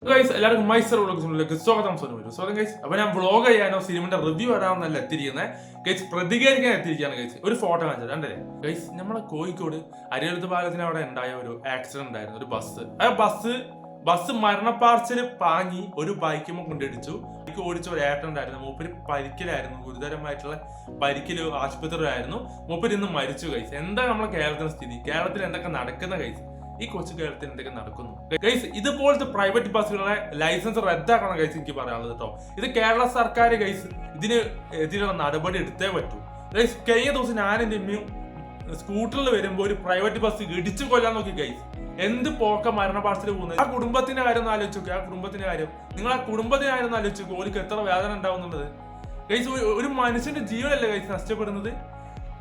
Guys എല്ലാവർക്കും miser വ്ളോഗ്സിലേക്ക് സ്വാഗതം. സ്വാഗതം ഗൈസ്. അപ്പൊ ഞാൻ വ്ളോഗ് ചെയ്യാനോ സിനിമയുടെ റിവ്യൂ വരാമെന്നല്ല എത്തിയിരിക്കുന്നത് ഗൈസ്, പ്രതികരിക്കാൻ എത്തിയിരിക്കുകയാണ് ഗൈസ്. ഒരു ഫോട്ടോ കാണിച്ചത് കണ്ടേ ഗൈസ്, നമ്മളെ കോഴിക്കോട് അരിയടുത്ത് പാലത്തിന് അവിടെ ഉണ്ടായ ഒരു ആക്സിഡന്റ് ഉണ്ടായിരുന്നു. ഒരു ബസ് മരണപ്പാർച്ചില് പാങ്ങി ഒരു ബൈക്കുമ്പോൾ കൊണ്ടിടിച്ചു. ബൈക്ക് ഓടിച്ച ഒരു ഏട്ടനുണ്ടായിരുന്നു, മൂപ്പര് പരിക്കിലായിരുന്നു, ഗുരുതരമായിട്ടുള്ള പരിക്കില് ആശുപത്രിയിലായിരുന്നു. മൂപ്പര് ഇന്ന് മരിച്ചു ഗൈസ്. എന്താ നമ്മളെ കേരളത്തിന്റെ സ്ഥിതി? കേരളത്തിൽ എന്തൊക്കെ നടക്കുന്ന ഗൈസ്? ഈ കൊച്ചു കേരളത്തിൽ എന്തൊക്കെ നടക്കുന്നു ഗൈസ്? ഇതുപോലത്തെ പ്രൈവറ്റ് ബസ്സുകളുടെ ലൈസൻസ് റദ്ദാക്കണം ഗൈസ്, എനിക്ക് പറയാനുള്ളത് കേട്ടോ. ഇത് കേരള സർക്കാർ ഗൈസ് ഇതിന് എതിരെ നടപടി എടുത്തേ പറ്റൂ ഗൈസ്. കഴിഞ്ഞ ദിവസം ഞാൻ എന്റെ അമ്മയും സ്കൂട്ടറിൽ വരുമ്പോൾ ഒരു പ്രൈവറ്റ് ബസ് ഇടിച്ചു കൊല്ലാൻ നോക്കി ഗൈസ്. എന്ത് പോക്ക മരണപാർച്ചിൽ പോകുന്നത്? ആ കുടുംബത്തിന്റെ കാര്യം ഒന്ന് ആലോചിച്ചു നോക്കുക. ആ കുടുംബത്തിന്റെ കാര്യം, നിങ്ങൾ ആ കുടുംബത്തിന്റെ കാര്യം ഒന്ന് ആലോചിച്ചു നോക്കുക. ഓർക്ക് എത്ര വേദന ഉണ്ടാവുന്നുള്ളത് ഗൈസ്. ഒരു മനുഷ്യന്റെ ജീവനല്ലേ ഗൈസ് നഷ്ടപ്പെടുന്നത്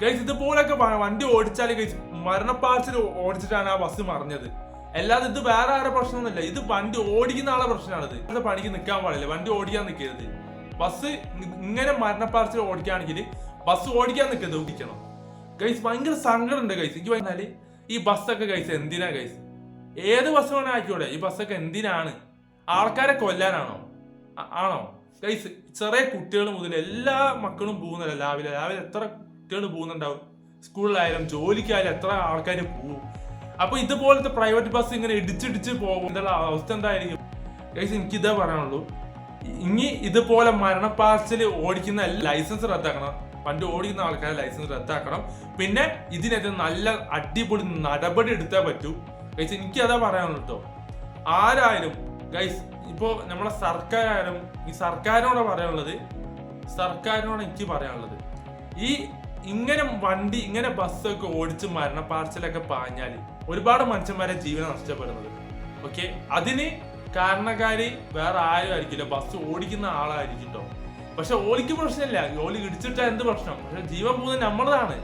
ഗൈസ്. ഇതുപോലൊക്കെ വണ്ടി ഓടിച്ചാൽ ഗൈസ് മരണപ്പാച്ചിൽ ഓടിച്ചിട്ടാണ് ആ ബസ് മറിഞ്ഞത്. അല്ലാതെ ഇത് വേറെ ആരുടെ പ്രശ്നമൊന്നുമില്ല. ഇത് വണ്ടി ഓടിക്കുന്ന ആളെ പ്രശ്നമാണിത്. അത് പണിക്ക് നിൽക്കാൻ പാടില്ല, വണ്ടി ഓടിക്കാൻ നിൽക്കരുത്. ബസ് ഇങ്ങനെ മരണപ്പാച്ചിൽ ഓടിക്കുകയാണെങ്കിൽ ബസ് ഓടിക്കാൻ നിൽക്കരുത്, ഓടിക്കണം ഗൈസ്. ഭയങ്കര സങ്കടം ഉണ്ട് ഗൈസ് എനിക്ക്. പറഞ്ഞാല് ഈ ബസ്സൊക്കെ ഗൈസ് എന്തിനാ ഗൈസ്? ഏത് ബസ് വേണേ ആയിക്കോട്ടെ, ഈ ബസ്സൊക്കെ എന്തിനാണ്? ആൾക്കാരെ കൊല്ലാനാണോ? ആണോ ഗൈസ്? ചെറിയ കുട്ടികൾ മുതൽ എല്ലാ മക്കളും പോകുന്നില്ല. രാവിലെ എത്ര കുട്ടികൾ പോകുന്നുണ്ടാവും? സ്കൂളിലായാലും ജോലിക്കായാലും എത്ര ആൾക്കാർ പോകും? അപ്പൊ ഇതുപോലത്തെ പ്രൈവറ്റ് ബസ് ഇങ്ങനെ ഇടിച്ചിടിച്ച് പോകുന്ന അവസ്ഥ എന്തായിരിക്കും ഗൈസ്? എനിക്കിതേ പറയാനുള്ളൂ. ഇനി ഇതുപോലെ മരണപ്പാച്ചിൽ ഓടിക്കുന്ന ലൈസൻസ് റദ്ദാക്കണം. വണ്ടി ഓടിക്കുന്ന ആൾക്കാരെ ലൈസൻസ് റദ്ദാക്കണം. പിന്നെ ഇതിനെതിരെ നല്ല അടിപൊളി നടപടി എടുത്തേ പറ്റൂ ഗൈസ്. എനിക്ക് അതാ പറയാനുള്ളൂ കേട്ടോ. ആരായാലും ഗൈസ്, ഇപ്പോ നമ്മളെ സർക്കാരായാലും ഈ സർക്കാരിനോട് പറയാനുള്ളത്, സർക്കാരിനോട് എനിക്ക് പറയാനുള്ളത്, ഈ ഇങ്ങനെ ബസ്സൊക്കെ ഓടിച്ച് മരണപ്പാർച്ചിലൊക്കെ പാഞ്ഞാല് ഒരുപാട് മനുഷ്യന്മാരെ ജീവനെ നഷ്ടപ്പെടുന്നത്. ഓക്കെ, അതിന് കാരണക്കാരി വേറെ ആരും ആയിരിക്കില്ല, ബസ് ഓടിക്കുന്ന ആളായിരിക്കും കേട്ടോ. പക്ഷെ ഓലിക്ക് പ്രശ്നമില്ല, ഓലി ഇടിച്ചിട്ടാ എന്ത് പ്രശ്നം? പക്ഷെ ജീവൻ പോകുന്നത് നമ്മളതാണ്.